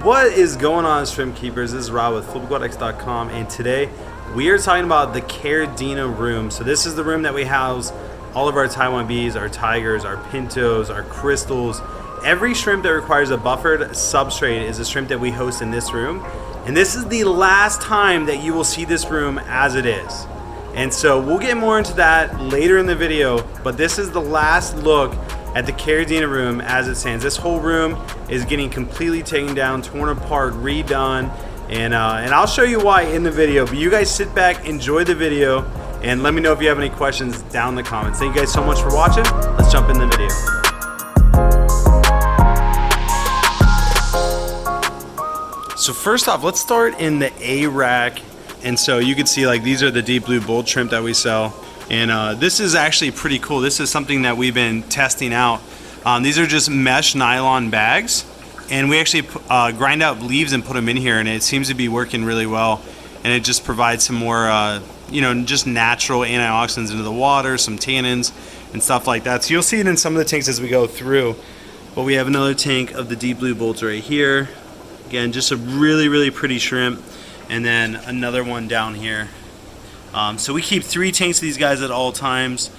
What is going on, shrimp keepers? This is Rob with FlipAquatics.com, and today we are talking about the Caridina Room. So this is the room that we house all of our Taiwan bees, our tigers, our pintos, our crystals. Every shrimp that requires a buffered substrate is a shrimp that we host in this room. And this is the last time that you will see this room as it is. And so we'll get more into that later in the video, but this is the last look at the Caridina Room as it stands. This whole room is getting completely taken down, torn apart, redone, and I'll show you why in the video. But you guys sit back, enjoy the video, and let me know if you have any questions down in the comments. Thank you guys so much for watching. Let's jump in the video. So first off, let's start in the A rack. And so you can see, like, these are the deep blue bold shrimp that we sell. And this is actually pretty cool. This is something that we've been testing out. These are just mesh nylon bags, and we actually grind out leaves and put them in here, and it seems to be working really well. And it just provides some more, you know, just natural antioxidants into the water, some tannins and stuff like that. So you'll see it in some of the tanks as we go through. But we have another tank of the deep blue bolts right here. Again, just a really, really pretty shrimp. And then another one down here. So we keep 3 tanks of these guys at all times.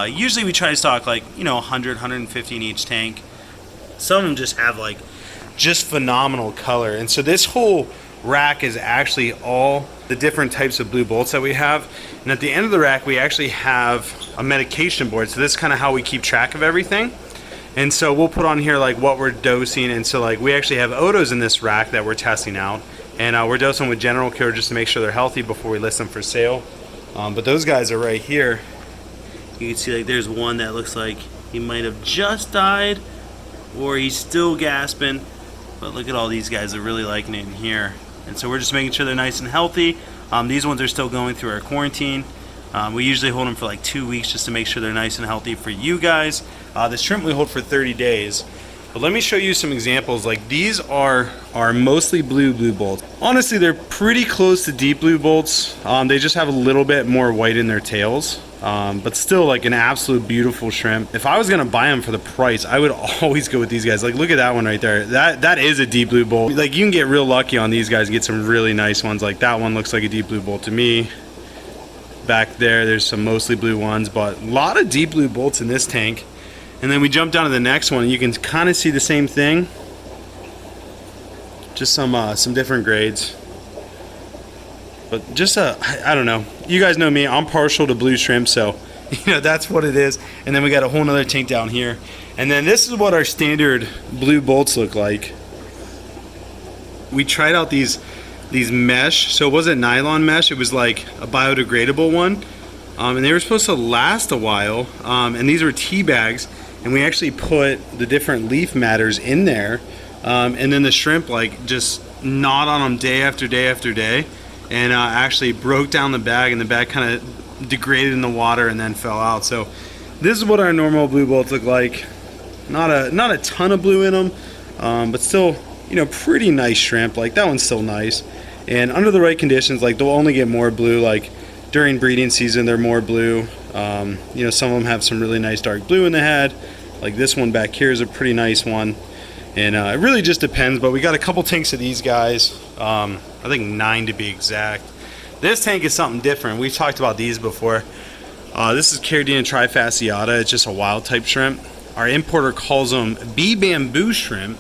Usually we try to stock, like, you know, 100, 150 in each tank. Some of them just have, like, just phenomenal color. And so this whole rack is actually all the different types of blue bolts that we have. And at the end of the rack, we actually have a medication board. So this is kind of how we keep track of everything. And so we'll put on here, like, what we're dosing. And so, like, we actually have odos in this rack that we're testing out. And we're dosing with general care just to make sure they're healthy before we list them for sale. But those guys are right here. You can see, like, there's one that looks like he might have just died, or he's still gasping. But look at all these guys, they're really liking it in here. And so we're just making sure they're nice and healthy. These ones are still going through our quarantine. We usually hold them for like 2 weeks just to make sure they're nice and healthy for you guys. The shrimp we hold for 30 days. But let me show you some examples. Like, these are mostly blue bolts. Honestly, they're pretty close to deep blue bolts. They just have a little bit more white in their tails. But still, like, an absolute beautiful shrimp. If I was gonna buy them for the price, I would always go with these guys. Like, look at that one right there. That is a deep blue bolt. Like, you can get real lucky on these guys and get some really nice ones. Like, that one looks like a deep blue bolt to me. Back there's some mostly blue ones, but a lot of deep blue bolts in this tank. And then we jump down to the next one, and you can kind of see the same thing. Just some different grades. But just I don't know. You guys know me, I'm partial to blue shrimp, so you know, that's what it is. And then we got a whole nother tank down here. And then this is what our standard blue bolts look like. We tried out these mesh, so it wasn't nylon mesh, it was like a biodegradable one. And they were supposed to last a while. And these were tea bags. And we actually put the different leaf matters in there, and then the shrimp, like, just gnawed on them day after day after day, and actually broke down the bag, and the bag kind of degraded in the water and then fell out. So this is what our normal blue bolts look like. Not a ton of blue in them, but still, you know, pretty nice shrimp. Like, that one's still nice. And under the right conditions, like, they'll only get more blue. Like, during breeding season, they're more blue. You know, some of them have some really nice dark blue in the head. Like this one back here is a pretty nice one. And it really just depends, but we got a couple tanks of these guys. I think 9 to be exact. This tank is something different. We've talked about these before. This is Caridina trifasciata. It's just a wild type shrimp. Our importer calls them bee bamboo shrimp.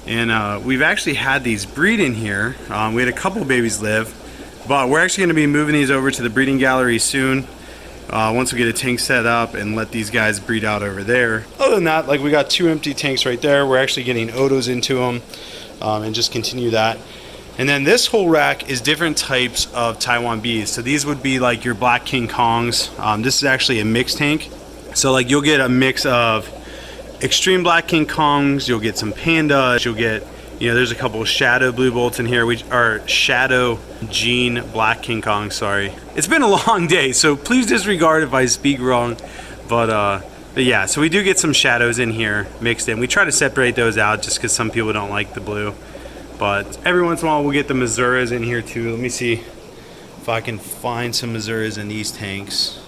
And we've actually had these breed in here. We had a couple babies live, but we're actually going to be moving these over to the breeding gallery soon. Once we get a tank set up and let these guys breed out over there. Other than that, like, we got 2 empty tanks right there. We're actually getting odos into them, and just continue that. And then this whole rack is different types of Taiwan bees. So these would be like your black King Kongs. This is actually a mixed tank. So, like, you'll get a mix of extreme black King Kongs, you'll get some pandas, you'll get, you know, there's a couple of shadow blue bolts in here. We are shadow gene black King Kong, sorry. It's been a long day, so please disregard if I speak wrong. But yeah, so we do get some shadows in here mixed in. We try to separate those out just because some people don't like the blue. But every once in a while we'll get the Mazuras in here too. Let me see if I can find some Mazuras in these tanks.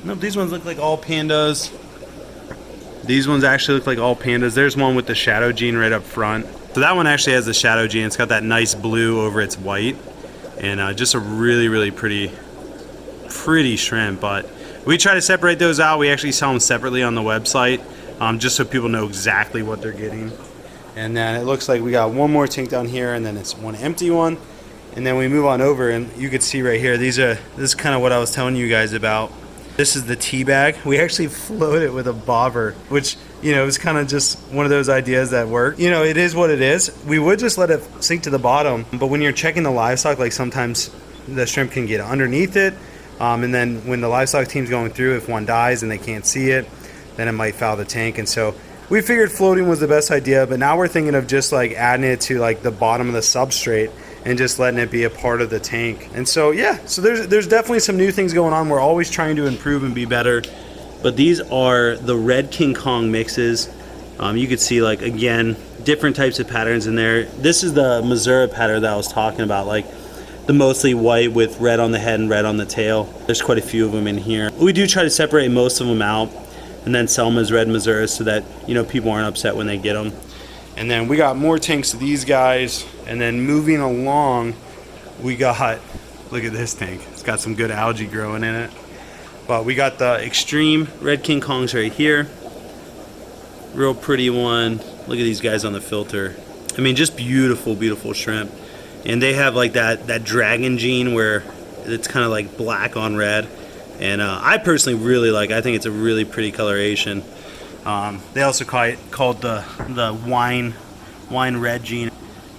Nope, these ones look like all pandas. These ones actually look like all pandas. There's one with the shadow gene right up front. So that one actually has the shadow gene. It's got that nice blue over its white, and just a really pretty shrimp. But we try to separate those out. We actually sell them separately on the website, just so people know exactly what they're getting. And then it looks like we got one more tank down here, and then it's one empty one. And then we move on over, and you can see right here, this is kind of what I was telling you guys about. This is the tea bag. We actually float it with a bobber, which, you know, is kind of just one of those ideas that work. You know, it is what it is. We would just let it sink to the bottom, but when you're checking the livestock, like sometimes the shrimp can get underneath it. And then when the livestock team's going through, if one dies and they can't see it, then it might foul the tank. And so we figured floating was the best idea, but now we're thinking of just like adding it to like the bottom of the substrate and just letting it be a part of the tank. And so yeah, so there's definitely some new things going on. We're always trying to improve and be better. But these are the red King Kong mixes. You could see, like, again, different types of patterns in there. This is the Missouri pattern that I was talking about, like the mostly white with red on the head and red on the tail. There's quite a few of them in here. We do try to separate most of them out and then sell them as red Missouri so that, you know, people aren't upset when they get them. And then we got more tanks of these guys. And then moving along, we got, look at this tank. It's got some good algae growing in it. But we got the extreme red King Kongs right here. Real pretty one. Look at these guys on the filter. I mean, just beautiful shrimp. And they have like that dragon gene where it's kind of like black on red. And I personally really like, I think it's a really pretty coloration. They also called the wine red gene,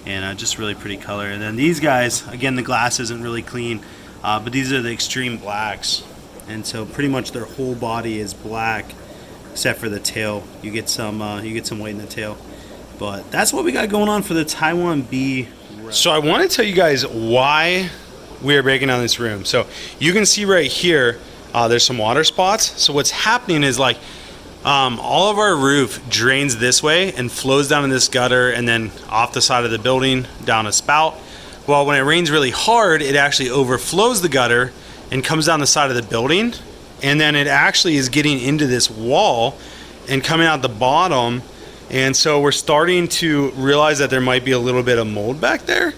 and just really pretty color. And then these guys, again, the glass isn't really clean, but these are the extreme blacks. And so pretty much their whole body is black, except for the tail. You get some white in the tail. But that's what we got going on for the Taiwan Bee Rack. So I want to tell you guys why we are breaking down this room. So you can see right here, there's some water spots. So what's happening is like, all of our roof drains this way and flows down in this gutter and then off the side of the building down a spout. Well, when it rains really hard, it actually overflows the gutter and comes down the side of the building, and then it actually is getting into this wall and coming out the bottom. And so we're starting to realize that there might be a little bit of mold back there.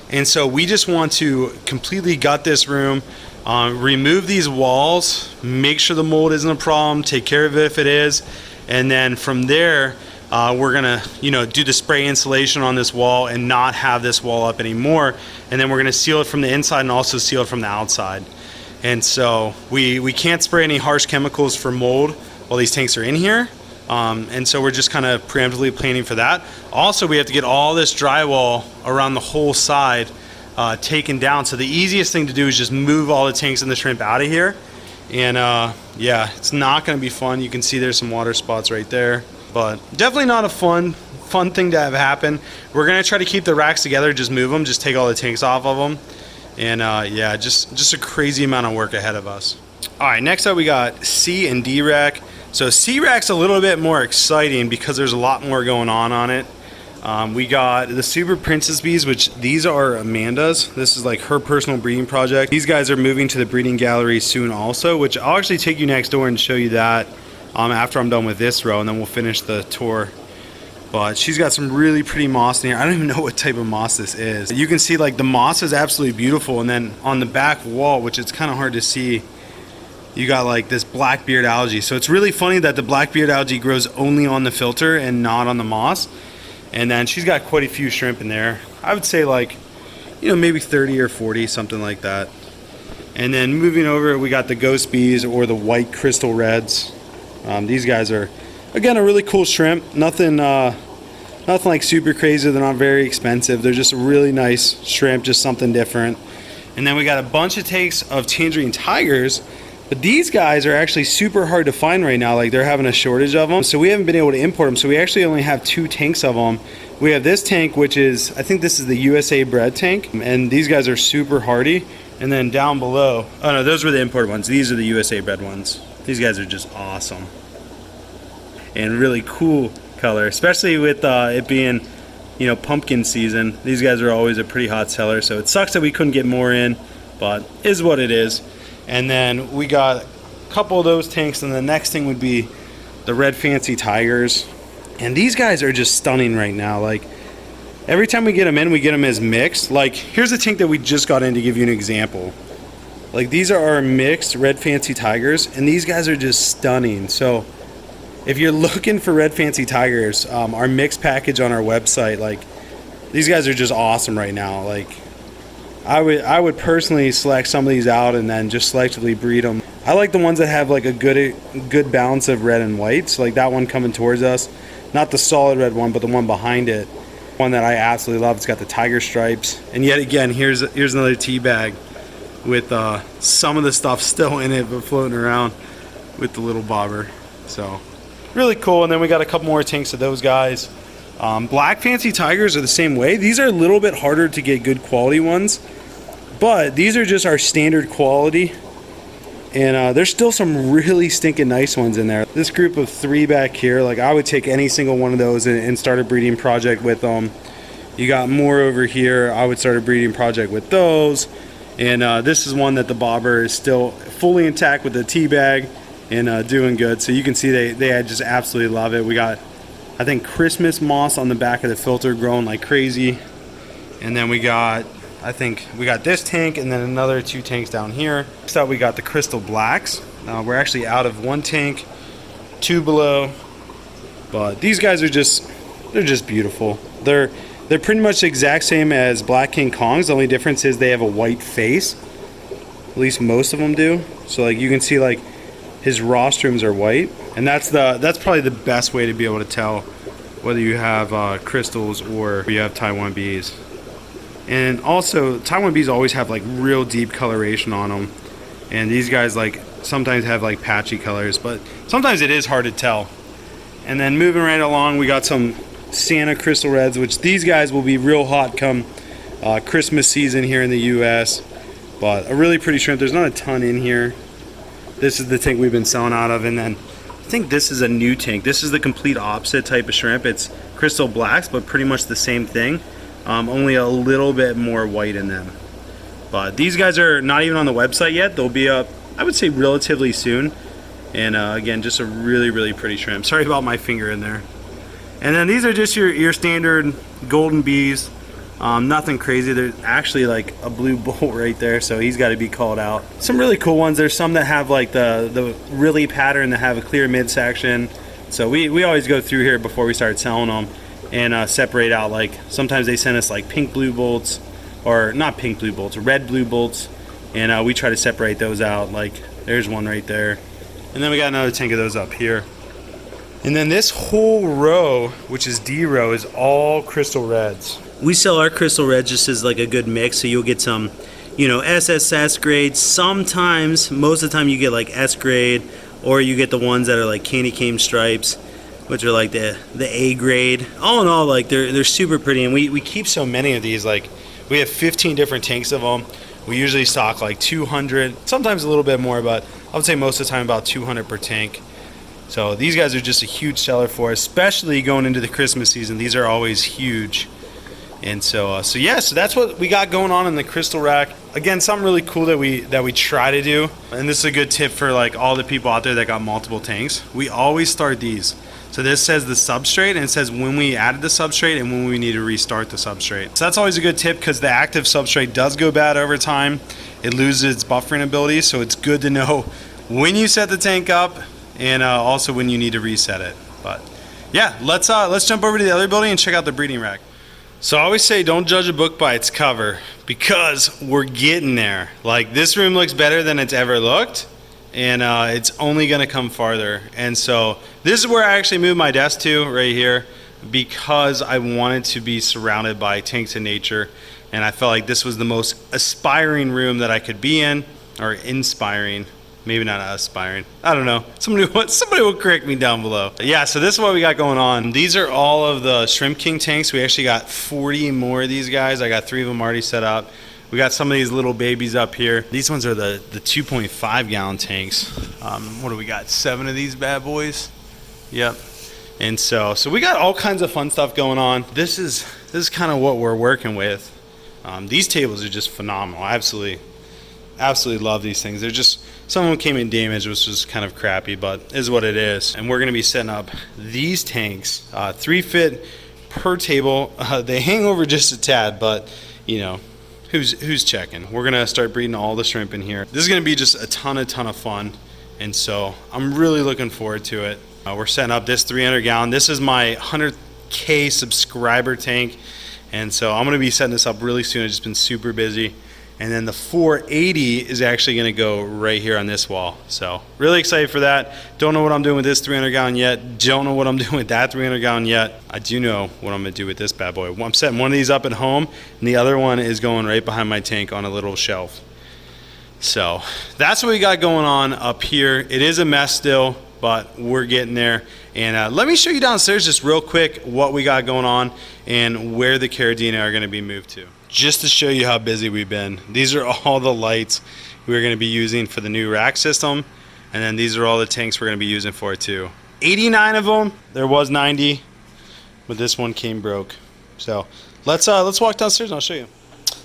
And so we just want to completely gut this room, remove these walls, make sure the mold isn't a problem, take care of it if it is, and then from there we're gonna, you know, do the spray insulation on this wall and not have this wall up anymore. And then we're gonna seal it from the inside and also seal it from the outside. And so we can't spray any harsh chemicals for mold while these tanks are in here. And so we're just kind of preemptively planning for that. Also, we have to get all this drywall around the whole side taken down. So the easiest thing to do is just move all the tanks and the shrimp out of here. And yeah, it's not going to be fun. You can see there's some water spots right there, but definitely not a fun thing to have happen. We're going to try to keep the racks together, just move them, just take all the tanks off of them. And yeah, just a crazy amount of work ahead of us. All right, next up we got C and D rack. So C rack's a little bit more exciting because there's a lot more going on it. We got the Super Princess Bees, which these are Amanda's. This is like her personal breeding project. These guys are moving to the breeding gallery soon also, which I'll actually take you next door and show you that after I'm done with this row, and then we'll finish the tour. But she's got some really pretty moss in here. I don't even know what type of moss this is. You can see like the moss is absolutely beautiful, and then on the back wall, which it's kind of hard to see, you got like this blackbeard algae. So it's really funny that the blackbeard algae grows only on the filter and not on the moss. And then she's got quite a few shrimp in there. I would say like, you know, maybe 30 or 40, something like that. And then moving over, we got the ghost bees or the white crystal reds. These guys are, again, a really cool shrimp. Nothing like super crazy. They're not very expensive. They're just a really nice shrimp, just something different. And then we got a bunch of tanks of tangerine tigers. But these guys are actually super hard to find right now. Like, they're having a shortage of them. So we haven't been able to import them. So we actually only have 2 tanks of them. We have this tank, which is, I think this is the USA bred tank. And these guys are super hardy. And then down below, oh no, those were the imported ones. These are the USA bred ones. These guys are just awesome. And really cool color, especially with it being, you know, pumpkin season. These guys are always a pretty hot seller. So it sucks that we couldn't get more in, but is what it is. And then we got a couple of those tanks, and the next thing would be the red fancy tigers. And these guys are just stunning right now. Like, every time we get them in, we get them as mixed. Like, here's a tank that we just got in to give you an example. Like, these are our mixed red fancy tigers, and these guys are just stunning. So if you're looking for red fancy tigers, our mixed package on our website, like, these guys are just awesome right now. Like, I would personally select some of these out and then just selectively breed them. I like the ones that have like a good balance of red and whites, like that one coming towards us. Not the solid red one, but the one behind it. One that I absolutely love. It's got the tiger stripes. And yet again, here's another tea bag with some of the stuff still in it but floating around with the little bobber. So really cool. And then we got a couple more tanks of those guys. Black fancy tigers are the same way. These are a little bit harder to get good quality ones, but these are just our standard quality. And there's still some really stinking nice ones in there. This group of 3 back here, like, I would take any single one of those and start a breeding project with them. You got more over here. I would start a breeding project with those. And this is one that the bobber is still fully intact with the tea bag and doing good. So you can see they just absolutely love it. We got, I think, Christmas moss on the back of the filter growing like crazy. And then we got, I think we got this tank and then another 2 tanks down here. Next up we got the crystal blacks. We're actually out of 1 tank, 2 below. But these guys are they're just beautiful. They're pretty much the exact same as Black King Kongs. The only difference is they have a white face. At least most of them do. So like you can see, like, his rostrums are white, and that's probably the best way to be able to tell whether you have crystals or you have Taiwan bees. And also, Taiwan bees always have like real deep coloration on them, and these guys like sometimes have like patchy colors, but sometimes it is hard to tell. And then moving right along, we got some Santa crystal reds, which these guys will be real hot come Christmas season here in the US. But a really pretty shrimp. There's not a ton in here. This is the tank we've been selling out of, and then I think this is a new tank. This is the complete opposite type of shrimp. It's crystal blacks, but pretty much the same thing. Only a little bit more white in them. But these guys are not even on the website yet. They'll be up, I would say, relatively soon. And again, just a really pretty shrimp. Sorry about my finger in there. And then these are just your standard golden bees. Nothing crazy. There's actually like a blue bolt right there, so he's got to be called out. Some really cool ones. There's some that have like the really pattern that have a clear midsection. So we always go through here before we start selling them and separate out. Like sometimes they send us like pink blue bolts, or not pink blue bolts, red blue bolts, and we try to separate those out. Like there's one right there, and then we got another tank of those up here. And then this whole row, which is D row, is all crystal reds. We sell our crystal reds just as like a good mix, so you'll get some, you know, SSS grade. Sometimes, most of the time, you get like S grade, or you get the ones that are like candy cane stripes, which are like the A grade. All in all, like they're super pretty, and we keep so many of these. Like we have 15 different tanks of them. We usually stock like 200, sometimes a little bit more, but I would say most of the time about 200 per tank. So these guys are just a huge seller for us, especially going into the Christmas season. These are always huge. And so that's what we got going on in the crystal rack. Again, something really cool that we try to do, and this is a good tip for like all the people out there that got multiple tanks. We always start these. So this says the substrate, and it says when we added the substrate and when we need to restart the substrate. So that's always a good tip, because the active substrate does go bad over time. It loses its buffering ability, so it's good to know when you set the tank up, and also when you need to reset it. But yeah, let's jump over to the other building and check out the breeding rack. So I always say don't judge a book by its cover, because we're getting there. Like, this room looks better than it's ever looked, and it's only gonna come farther. And so this is where I actually moved my desk to, right here, because I wanted to be surrounded by tanks in nature, and I felt like this was the most aspiring room that I could be in, or inspiring. Maybe not aspiring. I don't know. Somebody will correct me down below. Yeah, so this is what we got going on. These are all of the Shrimp King tanks. We actually got 40 more of these guys. I got 3 of them already set up. We got some of these little babies up here. These ones are the 2.5 gallon tanks. What do we got? 7 of these bad boys. Yep. And so we got all kinds of fun stuff going on. This is kind of what we're working with. These tables are just phenomenal. I absolutely love these things. They're just, some of them came in damaged, which was kind of crappy, but is what it is. And we're going to be setting up these tanks, 3 fit per table. They hang over just a tad, but you know, who's checking? We're gonna start breeding all the shrimp in here. This is gonna be just a ton of fun, and so I'm really looking forward to it. We're setting up this 300 gallon. This is my 100K subscriber tank, and so I'm gonna be setting this up really soon. I've just been super busy. And then the 480 is actually going to go right here on this wall. So really excited for that. Don't know what I'm doing with this 300 gallon yet. Don't know what I'm doing with that 300 gallon yet. I do know what I'm going to do with this bad boy. I'm setting one of these up at home, and the other one is going right behind my tank on a little shelf. So that's what we got going on up here. It is a mess still, but we're getting there. And let me show you downstairs just real quick what we got going on and where the Caridina are going to be moved to. Just to show you how busy we've been. These are all the lights we're going to be using for the new rack system, and then these are all the tanks we're going to be using for it too. 89 of them. There was 90, but this one came broke. So let's walk downstairs and I'll show you.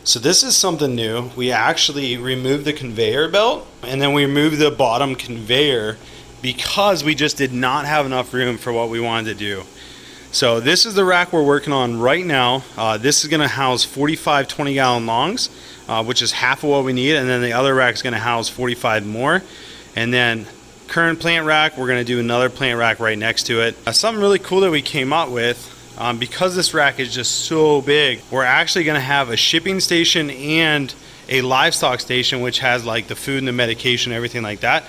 So this is something new. We actually removed the conveyor belt, and then we removed the bottom conveyor because we just did not have enough room for what we wanted to do. So this is the rack we're working on right now. This is going to house 45 20-gallon longs, which is half of what we need, and then the other rack is going to house 45 more. And then current plant rack, we're going to do another plant rack right next to it. Something really cool that we came up with, because this rack is just so big, we're actually going to have a shipping station and a livestock station, which has like the food and the medication, everything like that,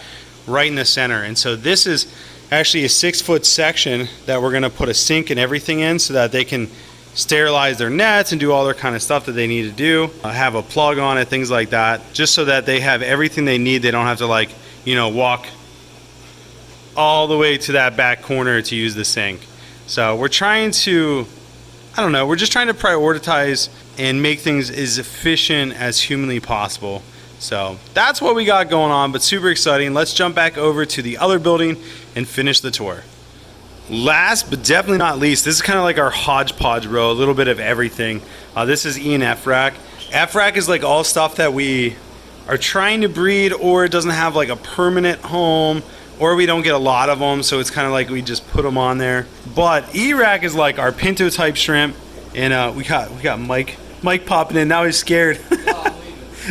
right in the center. And so this is actually a 6-foot section that we're going to put a sink and everything in so that they can sterilize their nets and do all their kind of stuff that they need to do. Have a plug on it, things like that, just so that they have everything they need. They don't have to, like, you know, walk all the way to that back corner to use the sink. So we're trying to, I don't know, we're just trying to prioritize and make things as efficient as humanly possible. So that's what we got going on, but super exciting. Let's jump back over to the other building and finish the tour. Last but definitely not least, this is kind of like our hodgepodge row, a little bit of everything. This is E and F rack. F rack is like all stuff that we are trying to breed, or it doesn't have like a permanent home, or we don't get a lot of them, so it's kind of like we just put them on there. But E rack is like our Pinto type shrimp, and we got Mike popping in. Now he's scared.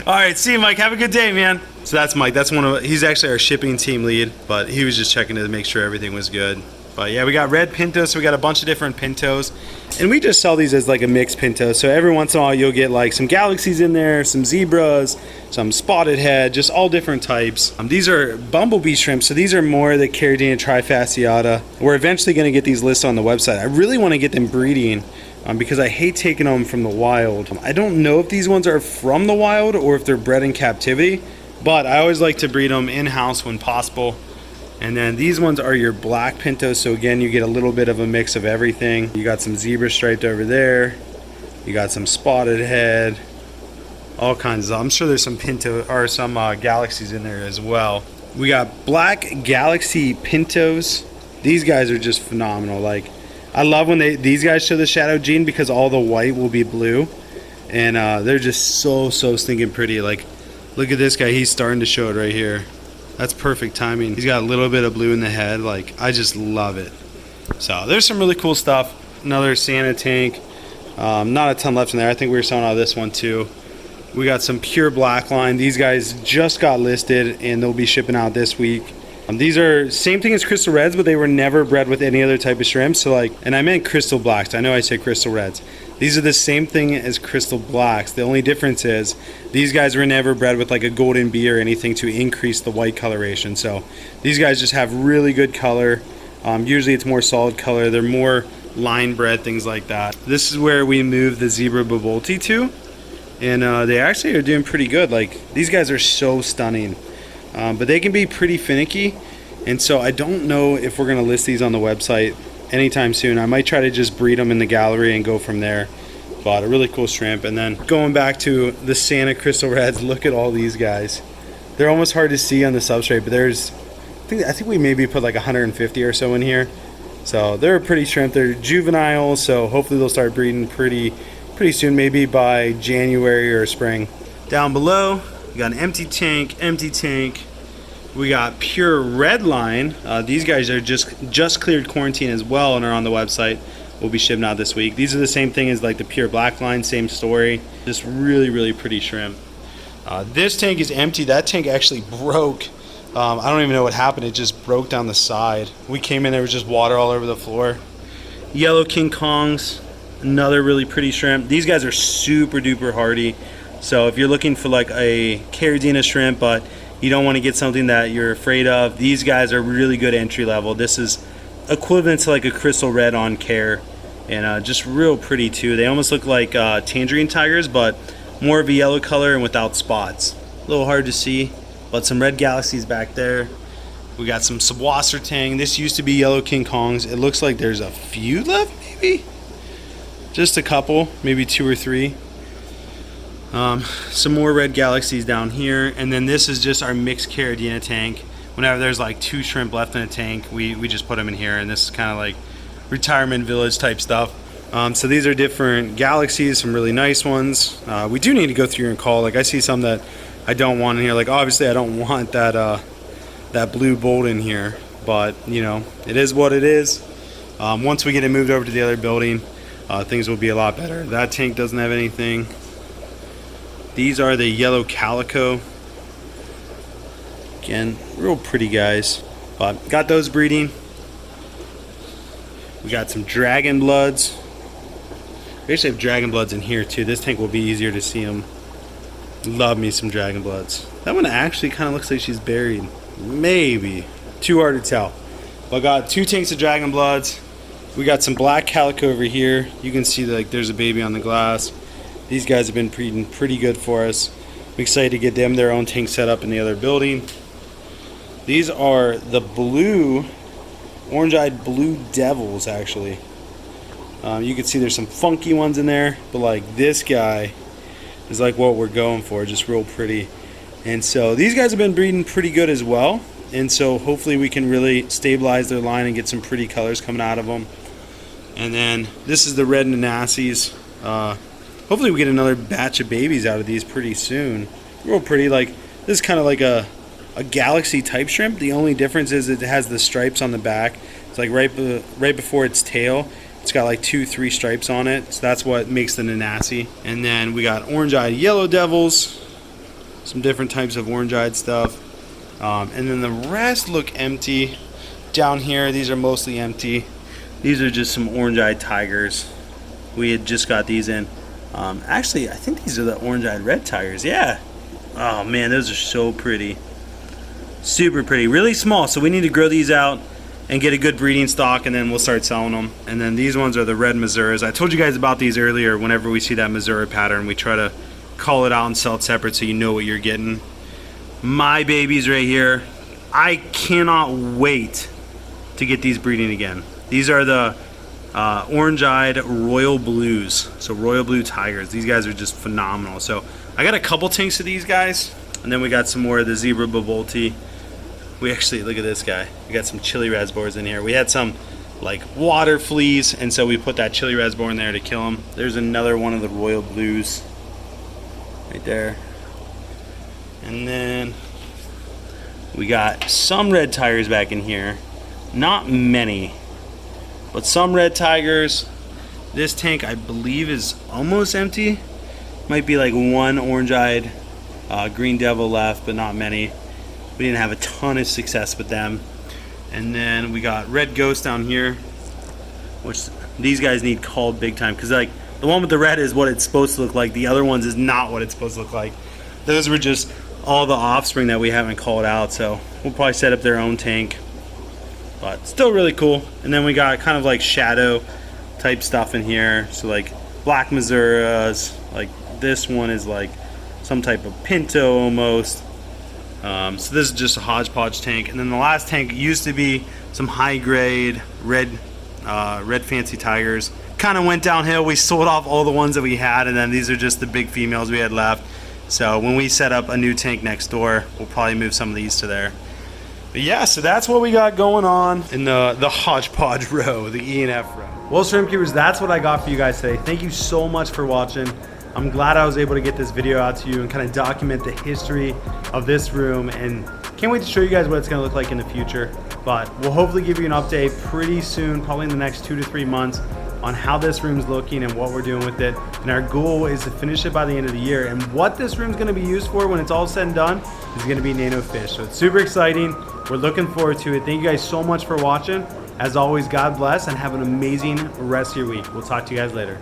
All right, see you, Mike. Have a good day, man. So that's Mike. That's he's actually our shipping team lead, but he was just checking to make sure everything was good. But yeah, we got red pintos, so we got a bunch of different pintos, and we just sell these as like a mixed pinto. So every once in a while you'll get like some galaxies in there, some zebras, some spotted head, just all different types. These are bumblebee shrimp, so these are more the Caridina trifasciata. We're eventually going to get these listed on the website. I really want to get them breeding, because I hate taking them from the wild. I don't know if these ones are from the wild or if they're bred in captivity, but I always like to breed them in-house when possible. And then these ones are your black pintos, so again, you get a little bit of a mix of everything. You got some zebra striped over there, you got some spotted head, all kinds of, I'm sure there's some pinto or some galaxies in there as well. We got black galaxy pintos. These guys are just phenomenal. Like, I love when these guys show the shadow gene, because all the white will be blue, and they're just so stinking pretty. Like, look at this guy, he's starting to show it right here. That's perfect timing. He's got a little bit of blue in the head. Like, I just love it. So there's some really cool stuff. Another Santa tank. Not a ton left in there. I think we were selling out of this one too. We got some pure black line. These guys just got listed and they'll be shipping out this week. These are same thing as crystal reds, but they were never bred with any other type of shrimp. So like, and I meant crystal blacks. I know I said crystal reds. These are the same thing as crystal blacks. The only difference is these guys were never bred with like a golden bee or anything to increase the white coloration. So these guys just have really good color. Usually it's more solid color. They're more line bred, things like that. This is where we moved the zebra bavolti to, and they actually are doing pretty good. Like, these guys are so stunning. But they can be pretty finicky, and so I don't know if we're going to list these on the website anytime soon. I might try to just breed them in the gallery and go from there. But a really cool shrimp. And then going back to the Santa crystal reds, look at all these guys. They're almost hard to see on the substrate, but there's, I think we maybe put like 150 or so in here. So they're a pretty shrimp. They're juvenile, so hopefully they'll start breeding pretty soon, maybe by January or spring. Down below, we got an empty tank. We got pure red line. These guys are just cleared quarantine as well and are on the website. will be shipping out this week. These are the same thing as like the pure black line, same story. Just really, really pretty shrimp. This tank is empty. That tank actually broke. I don't even know what happened. It just broke down the side. We came in, there was just water all over the floor. Yellow King Kongs, another really pretty shrimp. These guys are super duper hardy. So if you're looking for like a Caridina shrimp, but you don't want to get something that you're afraid of, these guys are really good entry level. This is equivalent to like a crystal red on Care, and just real pretty too. They almost look like tangerine tigers, but more of a yellow color and without spots. A little hard to see, but some red galaxies back there. We got some Subwasser Tang. This used to be Yellow King Kongs. It looks like there's a few left, maybe? Just a couple, maybe 2 or 3. Some more red galaxies down here. And then this is just our mixed Caridina tank. Whenever there's like 2 shrimp left in a tank, we just put them in here. And this is kind of like retirement village type stuff. So these are different galaxies, some really nice ones. We do need to go through and call. Like I see some that I don't want in here. Like obviously I don't want that that blue bolt in here, but you know, it is what it is. Once we get it moved over to the other building, things will be a lot better. That tank doesn't have anything. These are the yellow calico. Again, real pretty guys. But got those breeding. We got some dragon bloods. We actually have dragon bloods in here too. This tank will be easier to see them. Love me some dragon bloods. That one actually kind of looks like she's buried. Maybe. Too hard to tell. But I got 2 tanks of dragon bloods. We got some black calico over here. You can see like there's a baby on the glass. These guys have been breeding pretty good for us. I'm excited to get them their own tank set up in the other building. These are the blue, orange-eyed blue devils actually. You can see there's some funky ones in there, but like this guy is like what we're going for, just real pretty. And so these guys have been breeding pretty good as well. And so hopefully we can really stabilize their line and get some pretty colors coming out of them. And then this is the red Nanassis. Hopefully we get another batch of babies out of these pretty soon. Real pretty. Like this is kind of like a galaxy type shrimp. The only difference is it has the stripes on the back. It's like right before its tail. It's got like 2-3 stripes on it. So that's what makes the Nanassi. And then we got orange-eyed yellow devils. Some different types of orange-eyed stuff. And then the rest look empty. Down here, these are mostly empty. These are just some orange-eyed tigers. We had just got these in. Actually, I think these are the orange-eyed red tigers. Yeah. Oh man, those are so pretty. Super pretty. Really small, so we need to grow these out and get a good breeding stock, and then we'll start selling them. And then these ones are the red Misuras. I told you guys about these earlier. Whenever we see that Missouri pattern, we try to call it out and sell it separate so you know what you're getting. My babies right here. I cannot wait to get these breeding again. These are the orange-eyed royal blues, so royal blue tigers. These guys are just phenomenal. So I got a couple tanks of these guys, and then we got some more of the zebra bavolti. We actually, look at this guy. We got some chili raspberries in here. We had some like water fleas, and so we put that chili raspberry in there to kill them. There's another one of the royal blues right there. And then we got some red tigers back in here. Not many, but some red tigers. This tank I believe is almost empty. Might be like one orange-eyed green devil left, but not many. We didn't have a ton of success with them. And then we got red ghost down here, which these guys need called big time, because like the one with the red is what it's supposed to look like. The other ones is not what it's supposed to look like. Those were just all the offspring that we haven't called out, so we'll probably set up their own tank. But still really cool. And then we got kind of like shadow type stuff in here. So like black Misuras, like this one is like some type of Pinto almost. So this is just a hodgepodge tank. And then the last tank used to be some high grade red fancy tigers. Kind of went downhill. We sold off all the ones that we had, and then these are just the big females we had left. So when we set up a new tank next door, we'll probably move some of these to there. But yeah, so that's what we got going on in the hodgepodge row, the E&F row. Well, shrimp keepers, that's what I got for you guys today. Thank you so much for watching. I'm glad I was able to get this video out to you and kind of document the history of this room, and can't wait to show you guys what it's going to look like in the future. But we'll hopefully give you an update pretty soon, probably in the next 2 to 3 months, on how this room's looking and what we're doing with it. And our goal is to finish it by the end of the year. And what this room's gonna be used for when it's all said and done is gonna be nano fish. So it's super exciting. We're looking forward to it. Thank you guys so much for watching. As always, God bless and have an amazing rest of your week. We'll talk to you guys later.